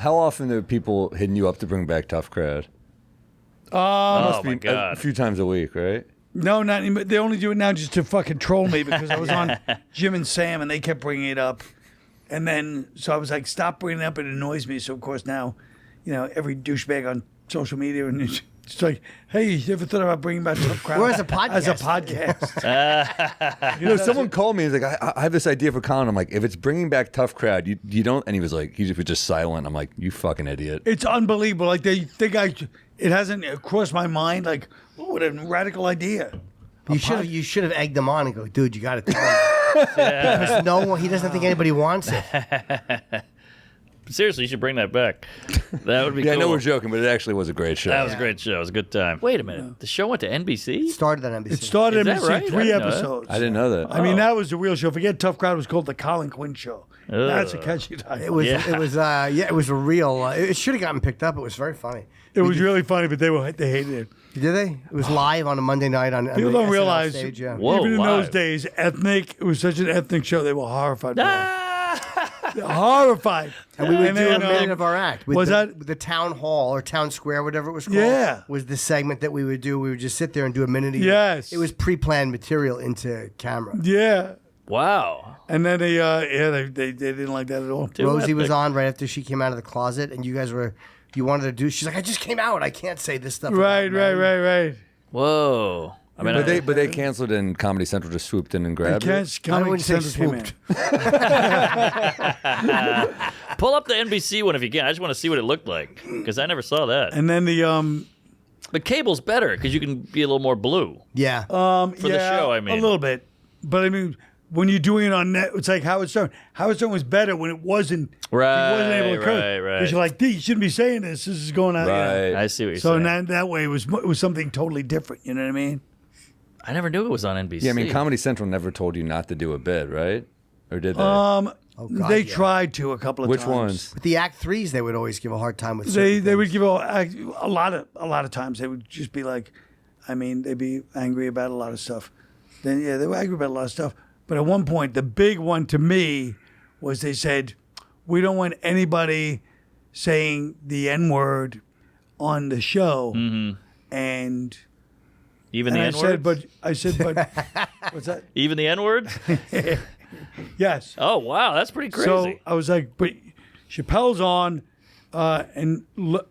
How often are people hitting you up to bring back Tough Crowd? Oh my God. A few times a week, right? No, not anymore. They only do it now just to fucking troll me because I was on Jim and Sam and they kept bringing it up. And then, so I was like, stop bringing it up. It annoys me. So, of course, now, every douchebag on social media and it's like, hey, you ever thought about bringing back Tough Crowd? Or as a podcast. As a podcast. Someone called me. He's like, I have this idea for Colin. I'm like, if it's bringing back Tough Crowd, you don't. And he was like, he was just silent. I'm like, you fucking idiot. It's unbelievable. Like, they think it hasn't crossed my mind. Like, what a radical idea. You should have egged them on and go, dude, you got to tell him. Because he doesn't think anybody wants it. Seriously, you should bring that back. That would be Yeah, cool. I know we're joking, but it actually was a great show. That was a great show. It was a good time. Wait a minute. The show went to NBC? Started on NBC. It started Is that NBC, right? I 3 didn't know that. episodes. I didn't know that. I mean, that was the real show. Forget Tough Crowd. It was called the Colin Quinn Show. That's a catchy title. It was it was a real it should have gotten picked up. It was very funny. It was really funny, but they hated it. Did they? It was live on a Monday night on People the don't SNL realize, stage, yeah. Whoa, even in those live. days, it was such an ethnic show, they were horrified. They're horrified. And we would do then, a minute of our act. was that the town hall or town square, whatever it was called? Yeah. Was the segment that we would do. We would just sit there and do a minute. Yes. It was pre-planned material into camera. Yeah. Wow. And then they didn't like that at all. Rosie was on right after she came out of the closet, and you guys wanted to do. She's like, I just came out. I can't say this stuff. Right. Whoa. I mean, But they canceled and Comedy Central just swooped in and grabbed it. I wouldn't say swooped. pull up the NBC one if you can. I just want to see what it looked like because I never saw that. And then But cable's better because you can be a little more blue. Yeah. For the show, I mean. a little bit. But I mean, when you're doing it on net, it's like Howard Stern. Howard Stern was better when it wasn't. Right, He wasn't able to cook. right. Because you're like, you shouldn't be saying this. This is going out. Right. I see what you're So saying. that way, it was something totally different. You know what I mean? I never knew it was on NBC. Yeah, I mean, Comedy Central never told you not to do a bid, right? Or did they? God, They yeah. tried to a couple of Which times. ones? With the Act 3s, they would always give a hard time with They certain would things. give a lot of times they would just be like, they'd be angry about a lot of stuff. Then they were angry about a lot of stuff. But at one point, the big one to me was they said, we don't want anybody saying the N-word on the show. Mm-hmm. And Even the I N-word? said, but what's that? Even the N-word? Yes. Oh, wow. That's pretty crazy. So I was like, but Chappelle's on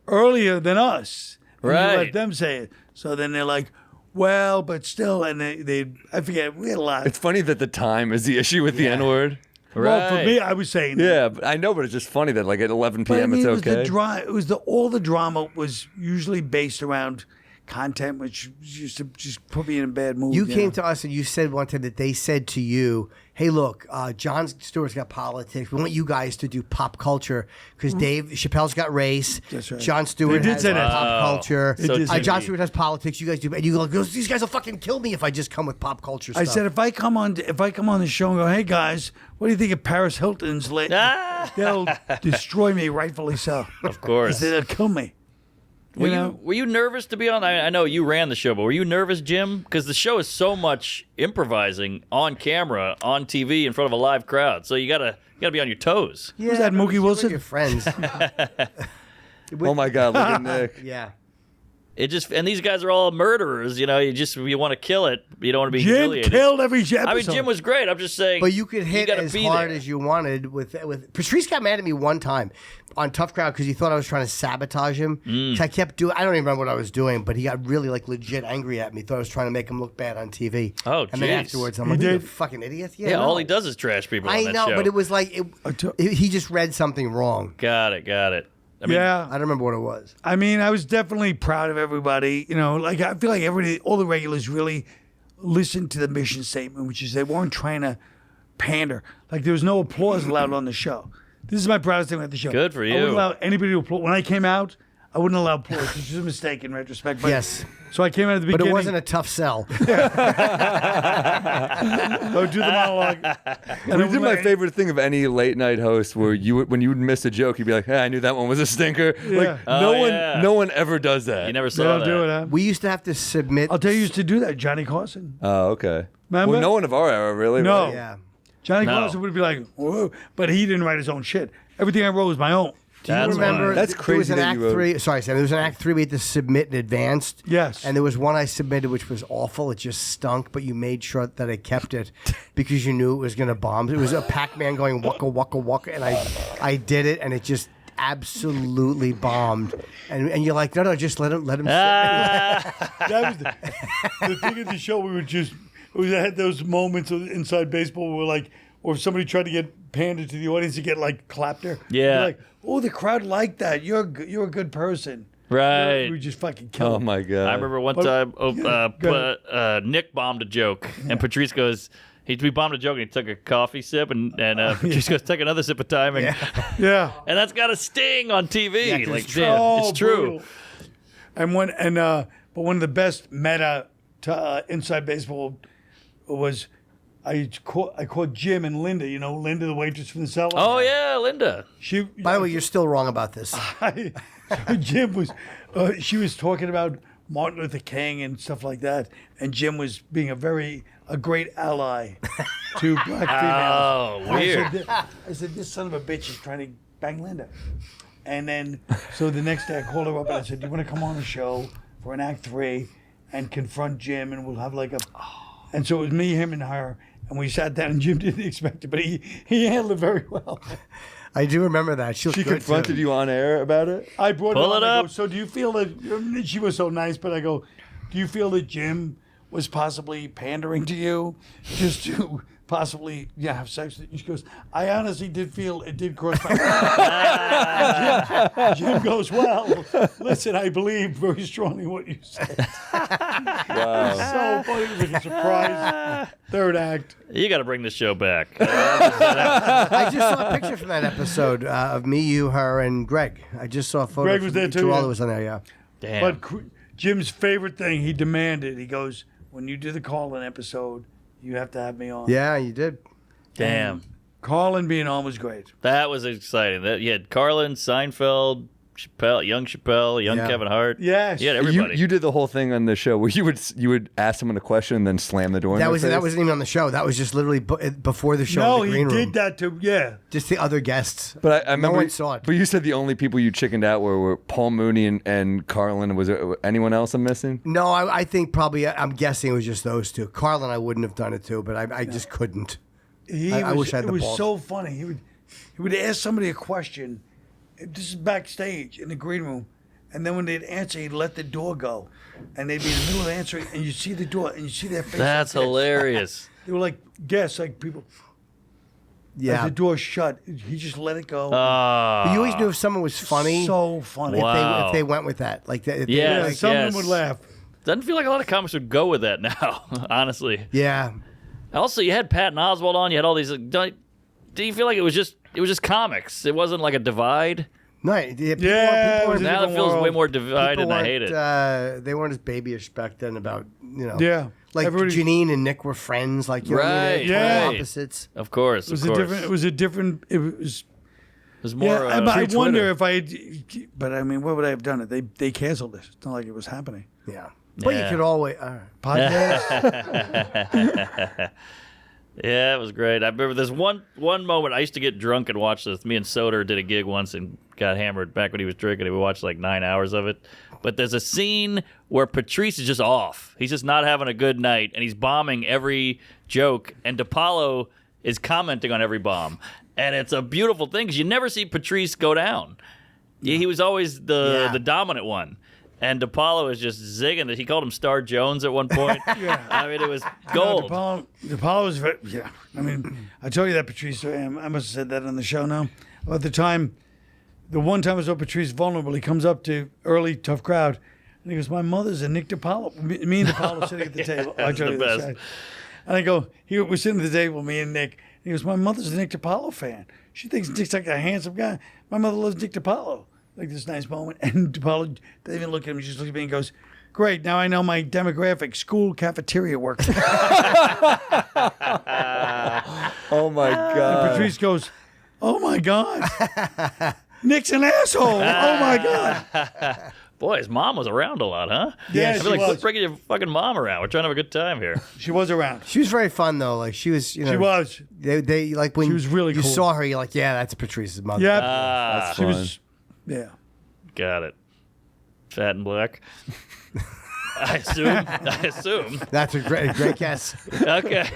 earlier than us. And you Right. let them say it. So then they're like, well, but still, and I forget, we had a lot. It's funny that the time is the issue with the N-word. Well, for Right. me, I was saying that. Yeah, but I know, but it's just funny that like at 11 But p.m. I mean, it's it was okay. all the drama was usually based around content, which used to just put me in a bad mood. You came to us and you said one time that they said to you, hey, look, Jon Stewart's got politics. We want you guys to do pop culture because Dave Chappelle's got race. That's right. Jon Stewart They did has say that. pop culture. So did say Jon TV. Stewart has politics. You guys do. And you go, these guys will fucking kill me if I just come with pop culture stuff. I said, if I come on the show and go, hey guys, what do you think of Paris Hilton's lit? They'll destroy me, rightfully so. Of course. They'll kill me. Were you nervous to be on? I know you ran the show, but were you nervous, Jim? Because the show is so much improvising on camera, on TV, in front of a live crowd. So you gotta be on your toes. yeah, Was that but Mookie you're with Wilson? Your friends. Oh my God, look at Nick. Yeah. And these guys are all murderers. You want to kill it. You don't want to be Jim humiliated. killed every episode. I mean, Jim was great. I'm just saying. But you could hit gotta as be hard there. as you wanted with Patrice got mad at me one time on Tough Crowd because he thought I was trying to sabotage him. Mm. 'Cause I kept doing. I don't even remember what I was doing, but he got really legit angry at me. Thought I was trying to make him look bad on TV. Oh, and then jeez. afterwards, I'm He like, "You're a did? fucking idiot." Yeah, no. all he does is trash people on I that know, show. but it was like he just read something wrong. Got it. I mean, yeah. I don't remember what it was. I mean, I was definitely proud of everybody. Like I feel like all the regulars really listened to the mission statement, which is they weren't trying to pander. Like there was no applause allowed on the show. This is my proudest thing at the show. Good for I you. wouldn't allow anybody to applaud. When I came out, I wouldn't allow applause, which is a mistake in retrospect. But, Yes. So I came out at the But beginning. it wasn't a tough sell. I would do the monologue. And we did my favorite thing of any late night host, where when you would miss a joke, you'd be like, "Hey, I knew that one was a stinker." Yeah. Like yeah. no one ever does that. You never They saw don't that. do it, huh? We used to have to submit. I'll tell you, who used to do that. Johnny Carson. Oh, okay. Remember? Well, no one of our era really. No. right? Yeah. Johnny No. Carson would be like, whoa, but he didn't write his own shit. Everything I wrote was my own. Do you That's remember? funny. That's There was crazy an that act you wrote- 3. Sorry, Sam. There was an act 3 we had to submit in advance. Yes. And there was one I submitted which was awful. It just stunk, but you made sure that I kept it because you knew it was going to bomb. It was a Pac-Man going waka waka waka, and I did it, and it just absolutely bombed. And you're like, no, just let him. That was the thing at the show. We had those moments of inside baseball where like, or if somebody tried to get panded to the audience to get like clapped there. Yeah. You're like, oh, the crowd liked that. You're a good person. Right. We just fucking killed Oh him. my god! I remember one But- time go Nick bombed a joke, and Patrice goes, we bombed a joke, and he took a coffee sip, and Patrice goes, take another sip of timing. Yeah. And that's got a sting on TV. Yeah, 'cause like, it's damn, Oh, it's true. brutal. But one of the best meta to inside baseball was I caught Jim and Linda. You know, Linda, the waitress from the cellar. Oh, yeah, Linda. She. By the way, you're still wrong about this. Jim was. She was talking about Martin Luther King and stuff like that, and Jim was being a great ally to black females. Oh, weird. I said, this son of a bitch is trying to bang Linda. And then, so the next day I called her up and I said, do you want to come on the show for an act 3 and confront Jim, and we'll have like a... And so it was me, him, and her, and we sat down, and Jim didn't expect it, but he handled it very well. I do remember that. She She confronted you on air about it. I brought Pull her on, it I go, up. so do you feel that... She was so nice, but I go, do you feel that Jim was possibly pandering to you just to possibly have sex? And she goes, I honestly did feel it did cross my mind. Jim goes, well, listen, I believe very strongly what you said. Wow. So funny. It was like a surprise third act. You got to bring this show back. I just saw a picture from that episode of me, you, her, and Greg. I just saw a photo. Greg was there too, Giraldo yeah. was on there, yeah. Damn. But Jim's favorite thing, he demanded, he goes, when you do the Colin episode, you have to have me on. Yeah, you did. Damn. Colin being on was great. That was exciting. You had Carlin, Seinfeld, Chappelle, young Yeah. Kevin Hart. Yes. You had everybody. You did the whole thing on the show where you would ask someone a question and then slam the door. That in was their that face? wasn't even on the show. That was just literally before the show No, in the he green room. did that too. Yeah. Just the other guests. But I remember one saw it. But you said the only people you chickened out were Paul Mooney and Carlin. Was there anyone else I'm missing? No, I think probably, I'm guessing it was just those two. Carlin, I wouldn't have done it too, but I just couldn't. I wish I had it the was balls. so funny. He would ask somebody a question. This is backstage in the green room, and then when they'd answer, he'd let the door go, and they'd be in the middle of answering, and you see the door, and you see their face. That's like this. hilarious. They were like guests, like people. As Yeah. the door shut, he just let it go. But you always knew if someone was funny, So funny. Wow. if they went with that. Like, if they- Yeah. Yeah, Yes, someone yes. would laugh. Doesn't feel like a lot of comics would go with that now, honestly. yeah. Also, you had Patton Oswalt on. You had all these. Do you feel like it was just comics? It wasn't like a divide. No, people Yeah, people it was weren't- a Now it different feels way world. more divided, and I hate it. They weren't as babyish back then about, Yeah. Like Everybody- Janine and Nick were friends, like, you know what I mean? Right, They're total right. opposites. Of course, It was of a course. different. It was a different. It was. It was more. Yeah, I pre-Twitter. wonder if I. Had, but I mean, what would I have done? It they canceled this. It's not like it was happening. Yeah. But Yeah. you could always. Podcast. Yeah, it was great. I remember there's one moment I used to get drunk and watch this. Me and Soder did a gig once and got hammered back when he was drinking. And we watched like 9 hours of it. But there's a scene where Patrice is just off. He's just not having a good night, and he's bombing every joke. And DePaulo is commenting on every bomb, and it's a beautiful thing because you never see Patrice go down. He was always the dominant one. And DePaulo is just zigging it. He called him Star Jones at one point. Yeah. I mean, it was gold. DePaulo was very. Yeah. I mean, I told you that Patrice. I must have said that on the show now. About the time, the one time I saw Patrice vulnerable, he comes up to early tough crowd, and he goes, "My mother's a Nick DePaulo." Me and DePaulo sitting at the table. I That's told the you this. best. And I go, we're sitting at the table, me and Nick. He goes, "My mother's a Nick DePaulo fan. She thinks Nick's like a handsome guy. My mother loves Nick DePaulo." Like this nice moment. And DePaulo doesn't even look at him. He just looks at me and goes, "Great, now I know my demographic, school cafeteria worker." Oh my god! Patrice goes, "Oh my God. Nick's an asshole. Oh my God." Boy, his mom was around a lot, huh? Yeah, I she feel like was. quit bringing your fucking mom around. We're trying to have a good time here. She was around. She was very fun, though. Like, she was, you know. She was. They like, when She was really you cool. saw her, you're like, yeah, that's Patrice's mother. Yeah. Ah, She was Yeah. Got it. Fat and black. I assume. That's a great guess. Okay.